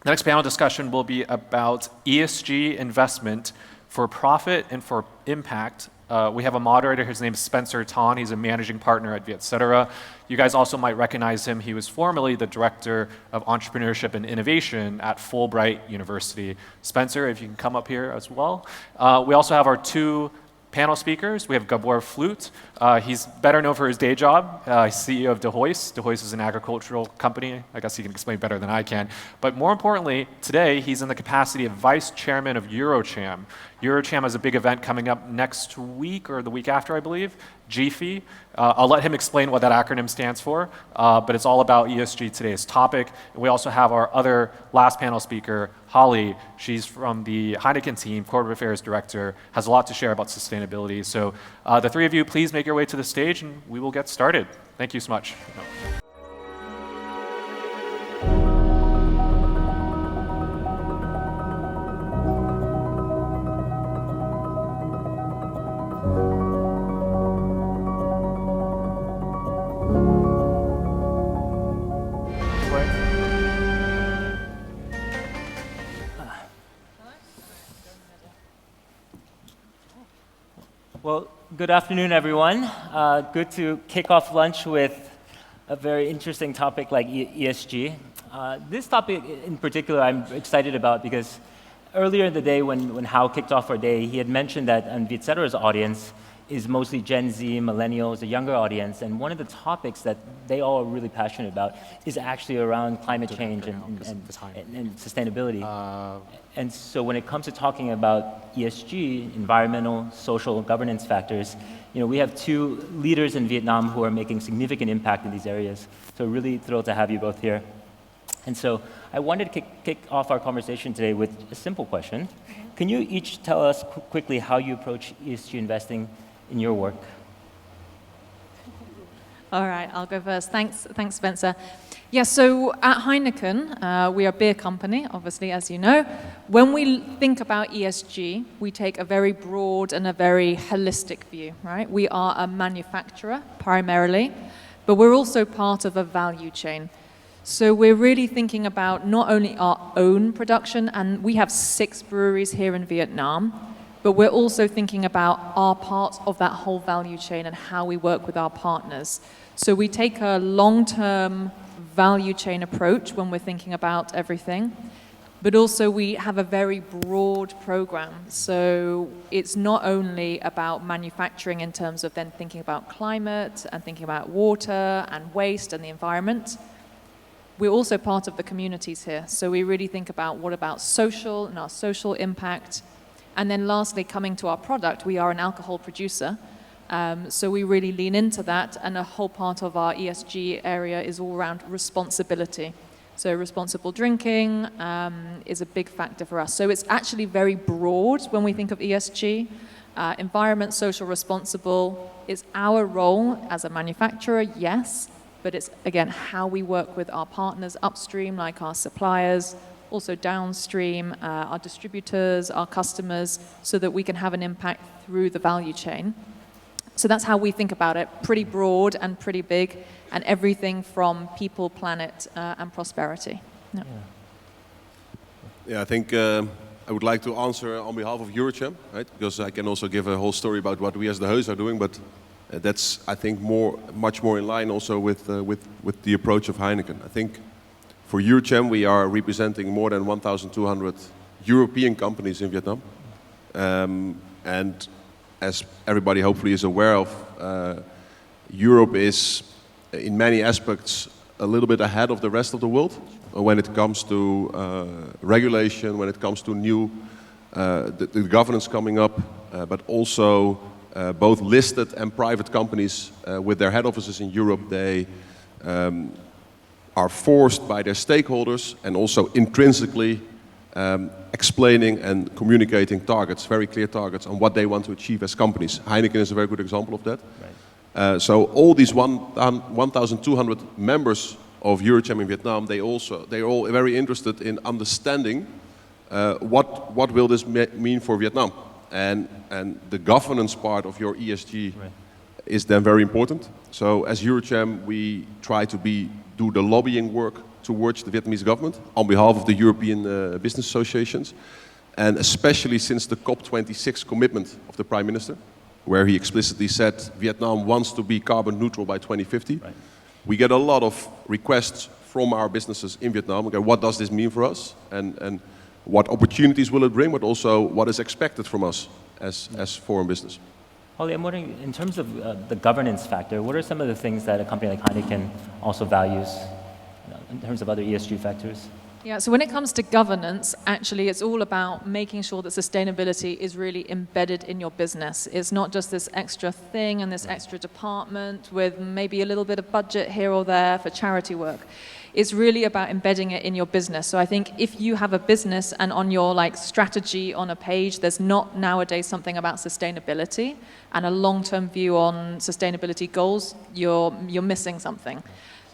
The next panel discussion will be about ESG investment for profit and for impact. We have a moderator, his name is Spencer Tan. He's a managing partner at Vietcetera. You guys also might recognize him. He was formerly the director of entrepreneurship and innovation at Fulbright University. Spencer, if you can come up here as well. We also have our two panel speakers. We have Gabor Fluit. He's better known for his day job. He's CEO of DeHoyst. DeHoyst is an agricultural company. I guess he can explain better than I can. But more importantly, today he's in the capacity of vice chairman of EuroCham. EuroCham has a big event coming up next week or the week after, I believe, GFI. I'll let him explain what that acronym stands for, but it's all about ESG today's topic. And we also have our other last panel speaker, Holly. She's from the HEINEKEN team, corporate affairs director, has a lot to share about sustainability. So the three of you, please make your way to the stage and we will get started. Thank you so much. Well, good afternoon, everyone. Good to kick off lunch with a very interesting topic like ESG. This topic in particular I'm excited about because earlier in the day when Hao kicked off our day, he had mentioned that Vietcetera's audience is mostly Gen Z, millennials, a younger audience, and one of the topics that they all are really passionate about is actually around climate change and sustainability. And so when it comes to talking about ESG, environmental, social, governance factors, we have two leaders in Vietnam who are making significant impact in these areas. So really thrilled to have you both here. And so I wanted to kick off our conversation today with a simple question. Can you each tell us quickly how you approach ESG investing in your work? All right, I'll go first. Thanks, Spencer. Yeah, so at HEINEKEN, we are a beer company, obviously, as you know. When we think about ESG, we take a very broad and a very holistic view, right? We are a manufacturer, primarily, but we're also part of a value chain. So we're really thinking about not only our own production, and we have 6 breweries here in Vietnam, but we're also thinking about our part of that whole value chain and how we work with our partners. So we take a long-term value chain approach when we're thinking about everything, but also we have a very broad program. So it's not only about manufacturing in terms of then thinking about climate and thinking about water and waste and the environment. We're also part of the communities here. So we really think about what about social and our social impact. And then lastly, coming to our product, we are an alcohol producer. So we really lean into that, and a whole part of our ESG area is all around responsibility. So responsible drinking is a big factor for us. So it's actually very broad when we think of ESG. Environment, social, responsible is our role as a manufacturer, yes, but it's, again, how we work with our partners upstream, like our suppliers, also downstream, our distributors, our customers, so that we can have an impact through the value chain. So that's how we think about it, pretty broad and pretty big, and everything from people, planet, and prosperity. Yeah, I think I would like to answer on behalf of EuroCham, right? Because I can also give a whole story about what we as the host are doing, but that's, I think, much more in line also with the approach of HEINEKEN. I think for EuroCham, we are representing more than 1,200 European companies in Vietnam. And as everybody hopefully is aware of, Europe is, in many aspects, a little bit ahead of the rest of the world when it comes to regulation, when it comes to new the governance coming up, but also both listed and private companies with their head offices in Europe, they are forced by their stakeholders and also intrinsically explaining and communicating targets, very clear targets on what they want to achieve as companies. HEINEKEN is a very good example of that. Right. So all these 1,200 members of EuroCham in Vietnam, they're all very interested in understanding what will this mean for Vietnam, and the governance part of your ESG is then very important. So as EuroCham, we try to do the lobbying work towards the Vietnamese government on behalf of the European business associations. And especially since the COP26 commitment of the Prime Minister, where he explicitly said Vietnam wants to be carbon neutral by 2050. Right. We get a lot of requests from our businesses in Vietnam. Okay, what does this mean for us? And what opportunities will it bring, but also what is expected from us as foreign business? Holly, I'm wondering, in terms of the governance factor, what are some of the things that a company like Heineken also values in terms of other ESG factors? Yeah, so when it comes to governance, actually it's all about making sure that sustainability is really embedded in your business. It's not just this extra thing and this extra department with maybe a little bit of budget here or there for charity work. It's really about embedding it in your business. So I think if you have a business and on your strategy on a page, there's not nowadays something about sustainability and a long-term view on sustainability goals, you're missing something.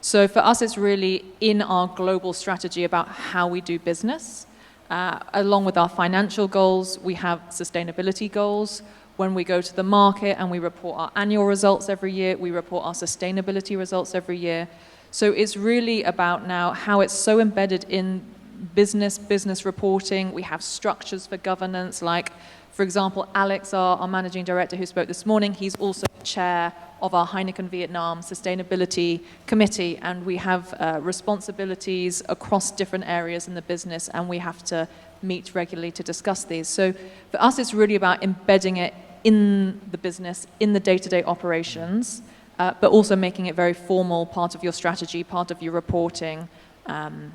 So for us, it's really in our global strategy about how we do business. Along with our financial goals, we have sustainability goals. When we go to the market and we report our annual results every year, we report our sustainability results every year. So it's really about now how it's so embedded in business reporting. We have structures for governance, like, for example, Alex, our managing director who spoke this morning, he's also the chair of our Heineken Vietnam Sustainability Committee, and we have responsibilities across different areas in the business, and we have to meet regularly to discuss these. So for us, it's really about embedding it in the business, in the day-to-day operations, but also making it very formal, part of your strategy, part of your reporting, and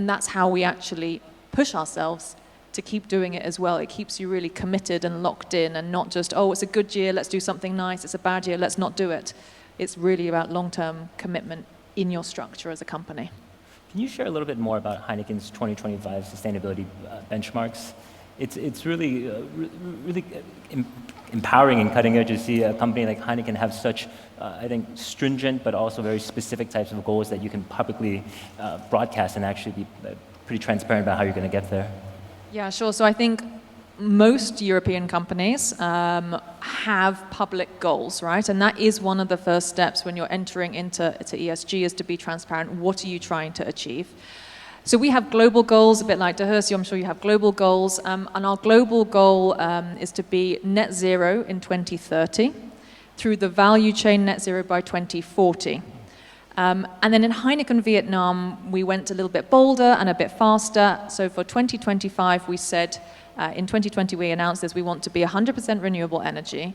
that's how we actually push ourselves to keep doing it as well. It keeps you really committed and locked in and not just, oh, it's a good year, let's do something nice, it's a bad year, let's not do it. It's really about long-term commitment in your structure as a company. Can you share a little bit more about Heineken's 2025 sustainability benchmarks? It's really, really empowering and cutting edge to see a company like Heineken have such, I think, stringent but also very specific types of goals that you can publicly broadcast and actually be pretty transparent about how you're going to get there. Yeah, sure. So I think most European companies have public goals, right? And that is one of the first steps when you're entering into ESG, is to be transparent. What are you trying to achieve? So we have global goals, a bit like De Hersey, I'm sure you have global goals. And our global goal is to be net zero in 2030, through the value chain net zero by 2040. And then in Heineken Vietnam, we went a little bit bolder and a bit faster. So for 2025, we said, in 2020 we announced this, we want to be 100% renewable energy.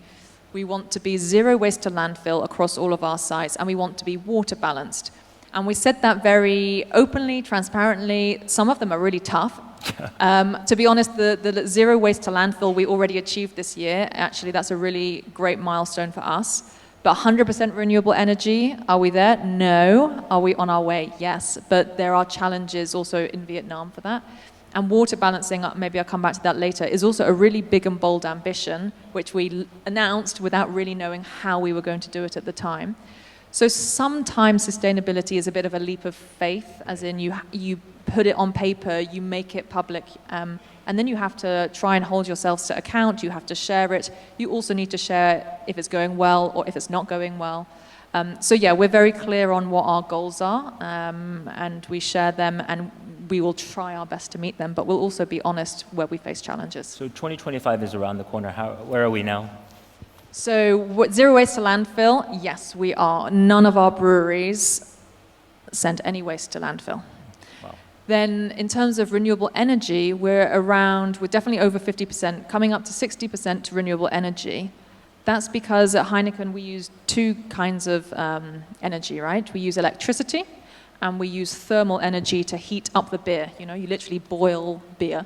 We want to be zero waste to landfill across all of our sites, and we want to be water balanced. And we said that very openly, transparently. Some of them are really tough. To be honest, the zero waste to landfill we already achieved this year. Actually, that's a really great milestone for us. But 100% renewable energy, are we there? No. Are we on our way? Yes. But there are challenges also in Vietnam for that. And water balancing, maybe I'll come back to that later, is also a really big and bold ambition, which we announced without really knowing how we were going to do it at the time. So sometimes sustainability is a bit of a leap of faith, as in you put it on paper, you make it public, and then you have to try and hold yourselves to account, you have to share it. You also need to share if it's going well or if it's not going well. So yeah, we're very clear on what our goals are, and we share them, and we will try our best to meet them, but we'll also be honest where we face challenges. So 2025 is around the corner. Where are we now? So zero waste to landfill, yes, we are. None of our breweries send any waste to landfill. Wow. Then in terms of renewable energy, we're definitely over 50%, coming up to 60% to renewable energy. That's because at Heineken we use two kinds of energy, right? We use electricity and we use thermal energy to heat up the beer. You know, you literally boil beer.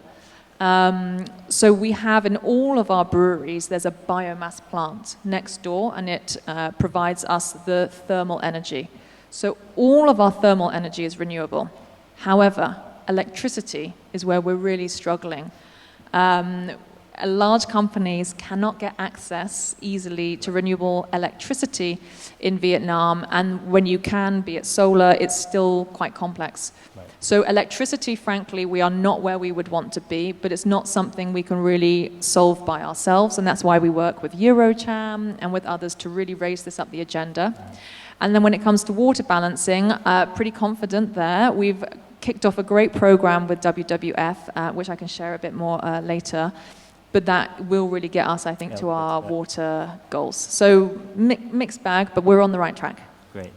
So we have in all of our breweries, there's a biomass plant next door, and it provides us the thermal energy. So all of our thermal energy is renewable. However, electricity is where we're really struggling. Large companies cannot get access easily to renewable electricity in Vietnam, and when you can, be it solar, it's still quite complex. Right. So electricity, frankly, we are not where we would want to be, but it's not something we can really solve by ourselves, and that's why we work with EuroCham and with others to really raise this up the agenda. And then when it comes to water balancing, pretty confident there. We've kicked off a great program with WWF, which I can share a bit more later. But that will really get us, I think, to our water goals. So mixed bag, but we're on the right track. Great.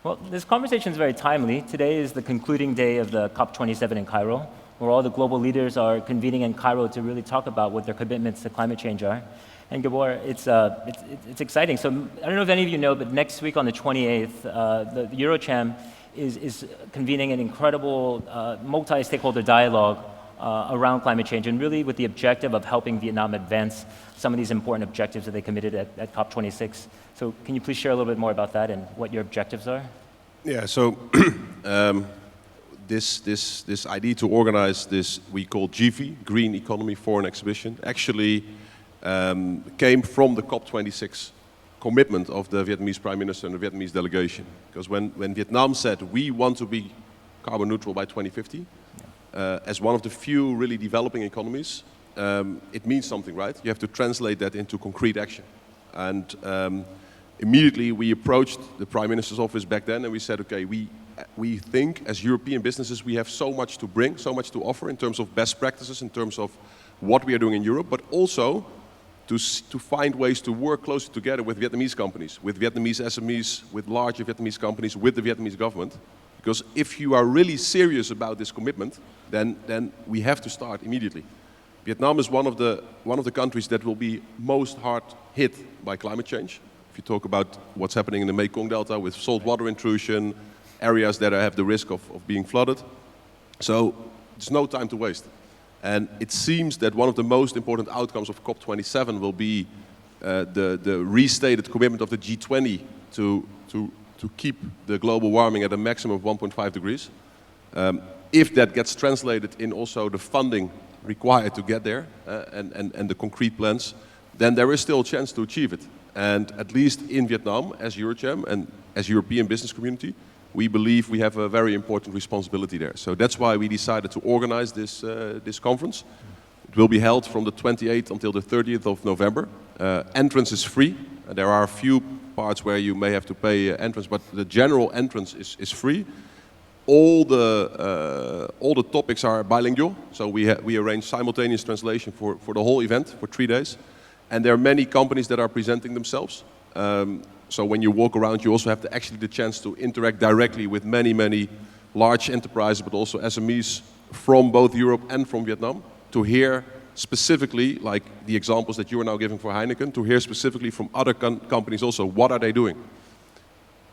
Well, this conversation is very timely. Today is the concluding day of the COP27 in Cairo, where all the global leaders are convening in Cairo to really talk about what their commitments to climate change are. And Gabor, it's exciting. So I don't know if any of you know, but next week on the 28th, the EuroCham is convening an incredible multi-stakeholder dialogue around climate change, and really with the objective of helping Vietnam advance some of these important objectives that they committed at COP26. So can you please share a little bit more about that and what your objectives are? Yeah, so this idea to organize this we call GV, Green Economy Foreign Exhibition, actually came from the COP26 commitment of the Vietnamese Prime Minister and the Vietnamese delegation. Because when Vietnam said we want to be carbon neutral by 2050, as one of the few really developing economies, it means something, right? You have to translate that into concrete action. And immediately we approached the Prime Minister's office back then and we said, okay, we think as European businesses we have so much to bring, so much to offer in terms of best practices, in terms of what we are doing in Europe, but also to find ways to work closer together with Vietnamese companies, with Vietnamese SMEs, with larger Vietnamese companies, with the Vietnamese government. Because if you are really serious about this commitment, then we have to start immediately. Vietnam is one of the countries that will be most hard hit by climate change. If you talk about what's happening in the Mekong Delta with saltwater intrusion, areas that have the risk of being flooded. So there's no time to waste. And it seems that one of the most important outcomes of COP27 will be the restated commitment of the G20 to keep the global warming at a maximum of 1.5 degrees. If that gets translated in also the funding required to get there and the concrete plans, then there is still a chance to achieve it. And at least in Vietnam, as EuroCham and as European business community, we believe we have a very important responsibility there. So that's why we decided to organize this conference. It will be held from the 28th until the 30th of November. Entrance is free. There are a few parts where you may have to pay entrance, but the general entrance is free. All the topics are bilingual, so we arrange simultaneous translation for the whole event for 3 days. And there are many companies that are presenting themselves. So when you walk around, you also have the chance to interact directly with many large enterprises, but also SMEs from both Europe and from Vietnam, to hear specifically, like the examples that you are now giving for Heineken, to hear specifically from other companies also, what are they doing?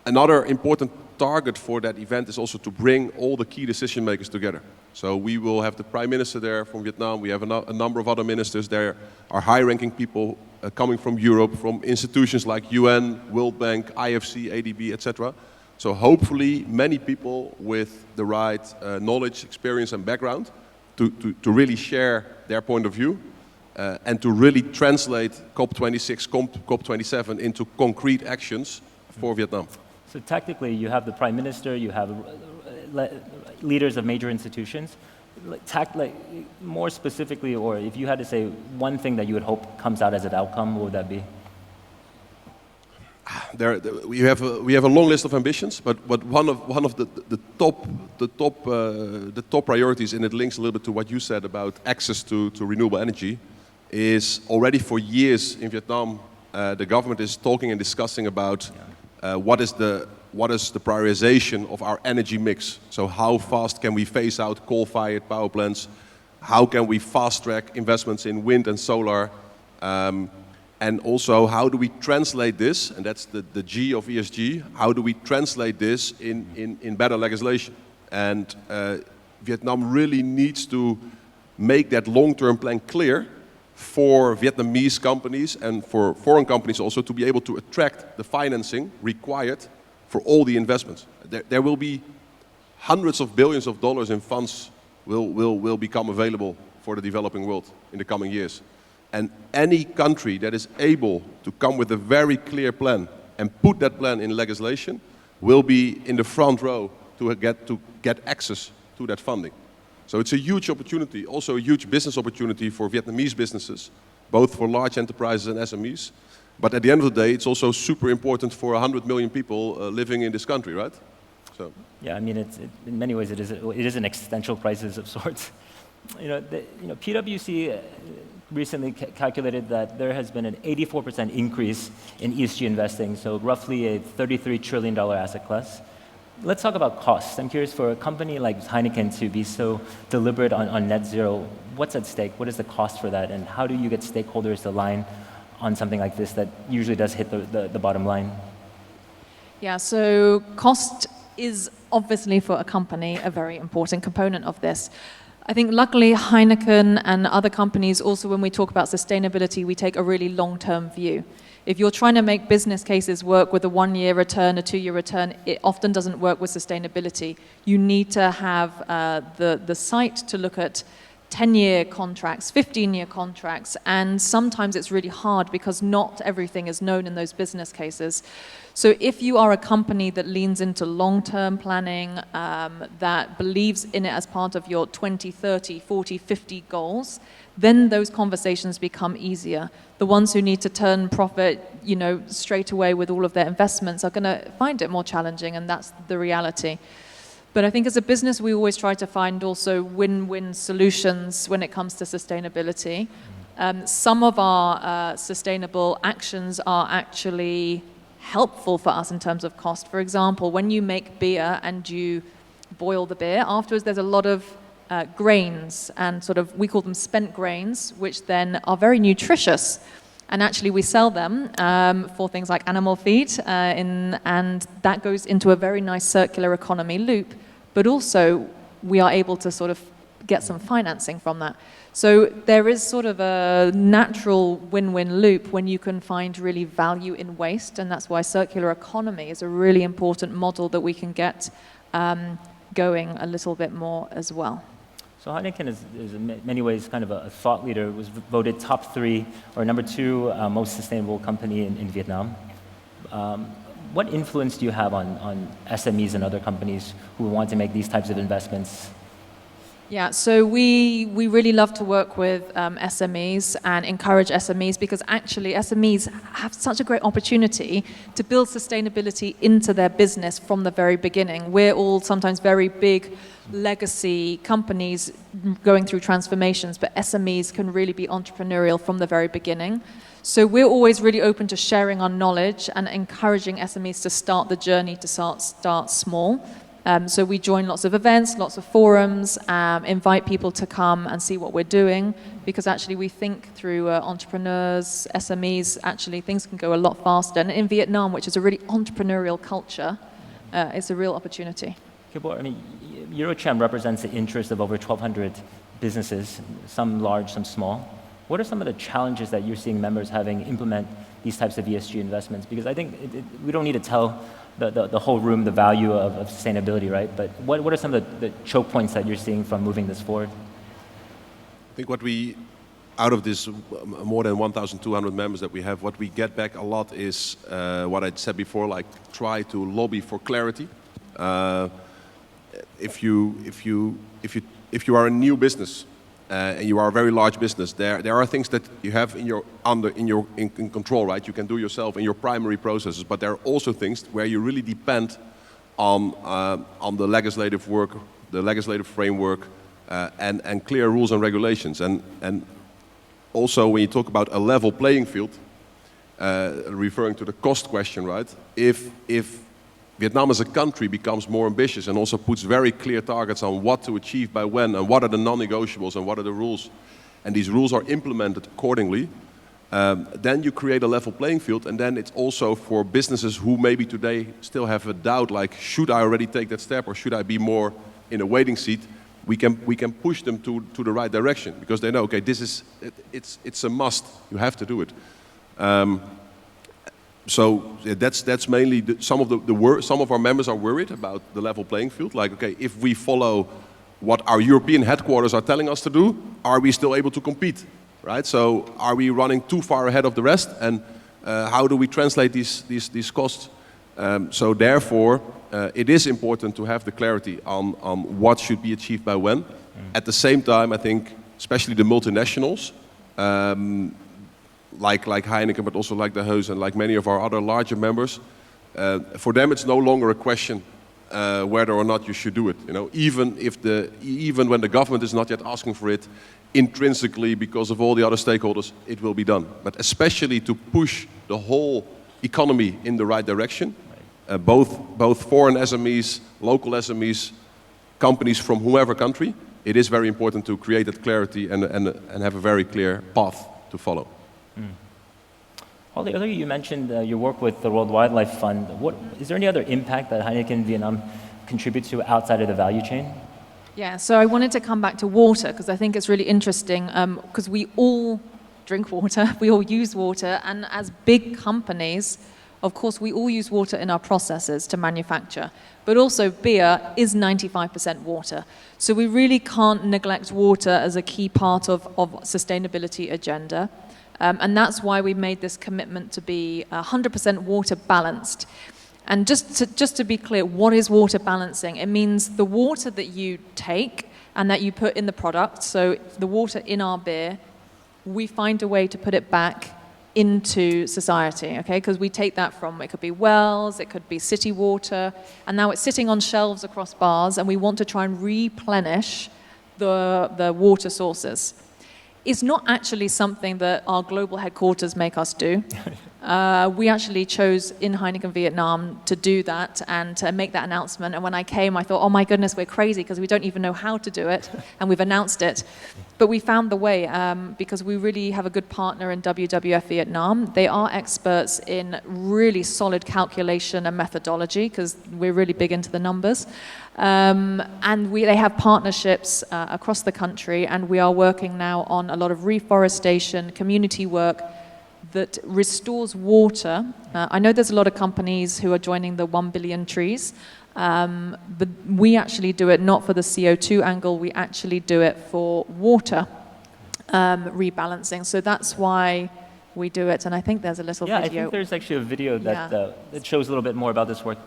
Another important target for that event is also to bring all the key decision makers together. So we will have the Prime Minister there from Vietnam, we have a number of other ministers there, are high-ranking people coming from Europe, from institutions like UN, World Bank, IFC, ADB, etc. So hopefully many people with the right knowledge, experience and background to really share their point of view and to really translate COP26, COP27 into concrete actions for Vietnam. So tactically, you have the Prime Minister, you have leaders of major institutions. More specifically, or if you had to say one thing that you would hope comes out as an outcome, what would that be? We have a long list of ambitions, but one of the top priorities, and it links a little bit to what you said about access to renewable energy, is already for years in Vietnam, the government is talking and discussing about what is the prioritization of our energy mix. So how fast can we phase out coal-fired power plants? How can we fast-track investments in wind and solar? And also, how do we translate this, and that's the G of ESG, how do we translate this in better legislation? And Vietnam really needs to make that long-term plan clear for Vietnamese companies and for foreign companies also to be able to attract the financing required for all the investments. There will be hundreds of billions of dollars in funds will become available for the developing world in the coming years. And any country that is able to come with a very clear plan and put that plan in legislation will be in the front row to get access to that funding. So it's a huge opportunity, also a huge business opportunity for Vietnamese businesses, both for large enterprises and SMEs. But at the end of the day, it's also super important for 100 million people living in this country, right? So. Yeah, I mean, in many ways, it is an existential crisis of sorts. PwC recently calculated that there has been an 84% increase in ESG investing, so roughly a $33 trillion asset class. Let's talk about costs. I'm curious, for a company like Heineken to be so deliberate on net zero, what's at stake? What is the cost for that? And how do you get stakeholders to align on something like this that usually does hit the bottom line? Yeah, so cost is obviously for a company a very important component of this. I think luckily Heineken and other companies also, when we talk about sustainability, we take a really long-term view. If you're trying to make business cases work with a 1-year return, a 2-year return, it often doesn't work with sustainability. You need to have the sight to look at 10-year contracts, 15-year contracts, and sometimes it's really hard because not everything is known in those business cases. So if you are a company that leans into long-term planning, that believes in it as part of your 20, 30, 40, 50 goals, then those conversations become easier. The ones who need to turn profit, straight away with all of their investments are going to find it more challenging, and that's the reality. But I think as a business, we always try to find also win-win solutions when it comes to sustainability. Some of our sustainable actions are actually helpful for us in terms of cost. For example, when you make beer and you boil the beer, afterwards there's a lot of grains and we call them spent grains, which then are very nutritious. And actually we sell them for things like animal feed, and that goes into a very nice circular economy loop. But also we are able to get some financing from that. So there is a natural win-win loop when you can find really value in waste, and that's why circular economy is a really important model that we can get going a little bit more as well. So Heineken is in many ways kind of a thought leader. It was voted top 3 or number 2 most sustainable company in Vietnam. What influence do you have on SMEs and other companies who want to make these types of investments? Yeah, so we really love to work with SMEs and encourage SMEs, because actually SMEs have such a great opportunity to build sustainability into their business from the very beginning. We're all sometimes very big legacy companies going through transformations, but SMEs can really be entrepreneurial from the very beginning. So we're always really open to sharing our knowledge and encouraging SMEs to start the journey, to start small. So we join lots of events, lots of forums, invite people to come and see what we're doing, because actually we think through entrepreneurs, SMEs, actually things can go a lot faster. And in Vietnam, which is a really entrepreneurial culture, it's a real opportunity. Gabor, EuroCham represents the interest of over 1,200 businesses, some large, some small. What are some of the challenges that you're seeing members having implement these types of ESG investments? Because I think we don't need to tell the whole room the value of sustainability, right? But what are some of the choke points that you're seeing from moving this forward? I think out of this more than 1,200 members that we have, what we get back a lot is what I said before, like try to lobby for clarity. If you are a new business and you are a very large business, there are things that you have in control, right? You can do yourself in your primary processes, but there are also things where you really depend on the legislative work, the legislative framework, and clear rules and regulations. And also, when you talk about a level playing field, referring to the cost question, right? If Vietnam as a country becomes more ambitious and also puts very clear targets on what to achieve by when, and what are the non-negotiables and what are the rules, and these rules are implemented accordingly, then you create a level playing field. And then it's also for businesses who maybe today still have a doubt, like, should I already take that step or should I be more in a waiting seat? We can push them to the right direction, because they know, okay, it's a must, you have to do it. So yeah, that's mainly some of our members are worried about the level playing field. Like, okay, if we follow what our European headquarters are telling us to do, are we still able to compete, right? So are we running too far ahead of the rest, and how do we translate these costs? So therefore, it is important to have the clarity on what should be achieved by when. At the same time, I think, especially the multinationals, like Heineken, but also like the Heus and like many of our other larger members, for them it's no longer a question whether or not you should do it. You know, even when the government is not yet asking for it, intrinsically because of all the other stakeholders, it will be done. But especially to push the whole economy in the right direction, both foreign SMEs, local SMEs, companies from whoever country, it is very important to create that clarity and have a very clear path to follow. Earlier you mentioned your work with the World Wildlife Fund. Is there any other impact that Heineken Vietnam contributes to outside of the value chain? Yeah, so I wanted to come back to water because I think it's really interesting because we all drink water, we all use water, and as big companies, of course, we all use water in our processes to manufacture, but also beer is 95% water. So we really can't neglect water as a key part of sustainability agenda. And that's why we made this commitment to be 100% water balanced. And just to be clear, what is water balancing? It means the water that you take and that you put in the product, so the water in our beer, we find a way to put it back into society, okay? Because we take that from, it could be wells, it could be city water, and now it's sitting on shelves across bars, and we want to try and replenish the water sources. It's not actually something that our global headquarters make us do. We actually chose in Heineken Vietnam to do that and to make that announcement. And when I came, I thought, oh my goodness, we're crazy because we don't even know how to do it. And we've announced it. But we found the way because we really have a good partner in WWF Vietnam. They are experts in really solid calculation and methodology because we're really big into the numbers. And they have partnerships across the country, and we are working now on a lot of reforestation, community work that restores water. I know there's a lot of companies who are joining the 1 billion trees, but we actually do it not for the CO2 angle, we actually do it for water rebalancing. So that's why we do it, and I think there's a little video. Yeah, I think there's actually a video that shows a little bit more about this work.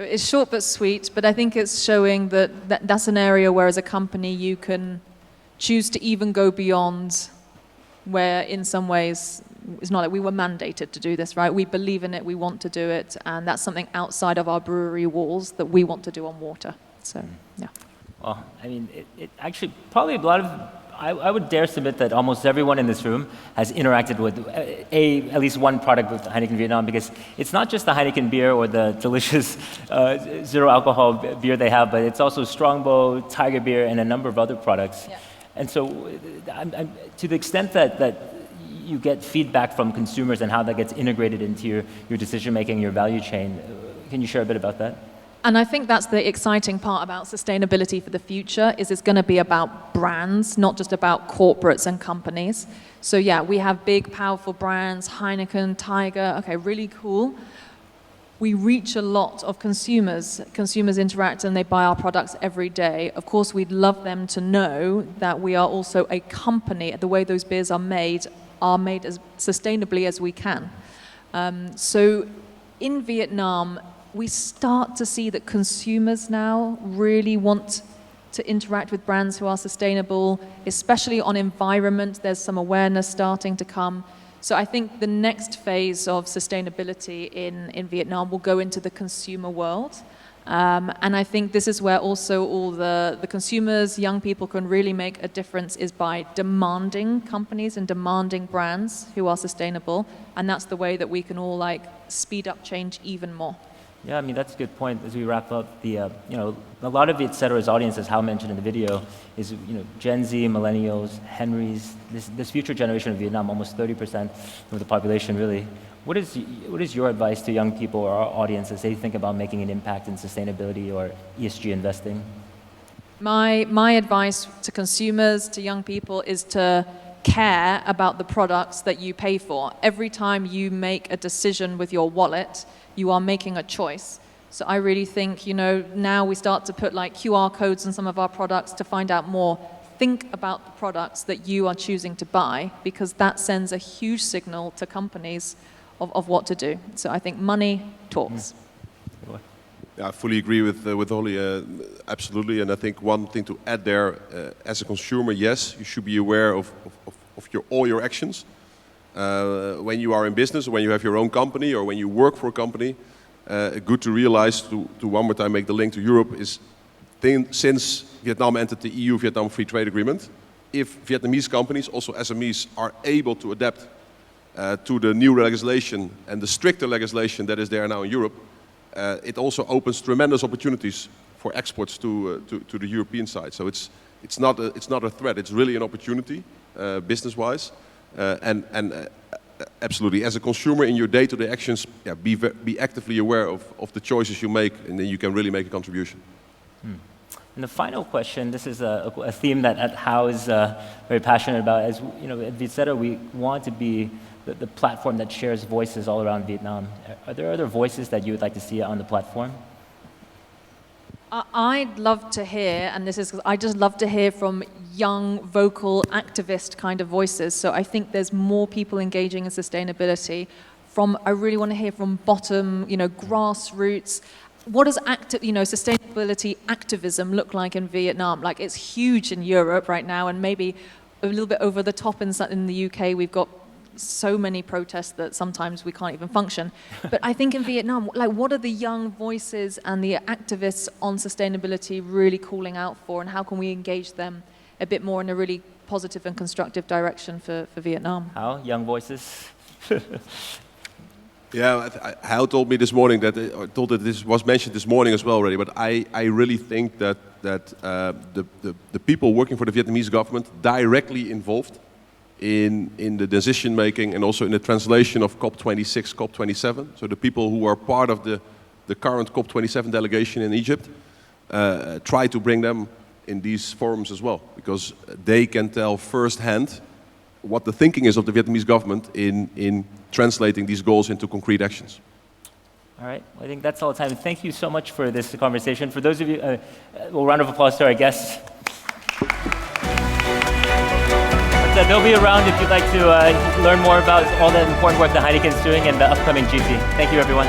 It's short but sweet, but I think it's showing that that's an area where as a company you can choose to even go beyond where in some ways it's not like we were mandated to do this, right? We believe in it, we want to do it, and that's something outside of our brewery walls that we want to do on water. So, yeah. Well, I mean, it actually probably a lot of, I would dare submit that almost everyone in this room has interacted with at least one product with Heineken Vietnam, because it's not just the Heineken beer or the delicious zero alcohol beer they have, but it's also Strongbow, Tiger beer, and a number of other products. Yeah. And so to the extent that you get feedback from consumers and how that gets integrated into your decision-making, your value chain, can you share a bit about that? And I think that's the exciting part about sustainability for the future, is it's going to be about brands, not just about corporates and companies. So yeah, we have big, powerful brands, Heineken, Tiger, okay, really cool. We reach a lot of consumers. Consumers interact and they buy our products every day. Of course, we'd love them to know that we are also a company. The way those beers are made as sustainably as we can. So in Vietnam, we start to see that consumers now really want to interact with brands who are sustainable, especially on environment. There's some awareness starting to come. So I think the next phase of sustainability in Vietnam will go into the consumer world. And I think this is where also all the consumers, young people can really make a difference, is by demanding companies and demanding brands who are sustainable. And that's the way that we can all speed up change even more. Yeah, I mean, that's a good point. As we wrap up, a lot of Etcetera's audience, as Hal mentioned in the video, is Gen Z, millennials, Henrys, this future generation of Vietnam, almost 30% of the population, really. What is your advice to young people or our audience as they think about making an impact in sustainability or ESG investing? My advice to consumers, to young people, is to care about the products that you pay for. Every time you make a decision with your wallet, you are making a choice. So I really think, now we start to put like QR codes on some of our products to find out more. Think about the products that you are choosing to buy, because that sends a huge signal to companies of what to do. So I think money talks. Yeah, I fully agree with Holly, absolutely. And I think one thing to add there, as a consumer, yes, you should be aware of all your actions. When you are in business, when you have your own company, or when you work for a company, good to realize, to one more time make the link to Europe, is since Vietnam entered the EU-Vietnam Free Trade Agreement, if Vietnamese companies, also SMEs, are able to adapt to the new legislation and the stricter legislation that is there now in Europe, it also opens tremendous opportunities for exports to the European side. So it's not a threat. It's really an opportunity, business-wise, and absolutely, as a consumer in your day-to-day actions, be actively aware of the choices you make, and then you can really make a contribution. And the final question, this is a theme that at HOW is very passionate about. As at Vietcetera, we want to be the platform that shares voices all around Vietnam. Are there other voices that you would like to see on the platform? I'd love to hear, and I just love to hear from young, vocal, activist kind of voices. So I think there's more people engaging in sustainability. I really want to hear from bottom, grassroots. What does sustainability activism look like in Vietnam? Like, it's huge in Europe right now, and maybe a little bit over the top in the UK. We've got so many protests that sometimes we can't even function. But I think in Vietnam, like, what are the young voices and the activists on sustainability really calling out for, and how can we engage them a bit more in a really positive and constructive direction for Vietnam? How? Young voices? Yeah, Hal told me this morning that this was mentioned this morning as well already. But I really think that the people working for the Vietnamese government directly involved in the decision making and also in the translation of COP26, COP27. So the people who are part of the current COP27 delegation in Egypt, try to bring them in these forums as well, because they can tell firsthand what the thinking is of the Vietnamese government in translating these goals into concrete actions. All right, well, I think that's all the time. Thank you so much for this conversation. For those of you, well, round of applause to our guests. They'll be around if you'd like to learn more about all the important work that Heineken is doing and the upcoming GT. Thank you, everyone.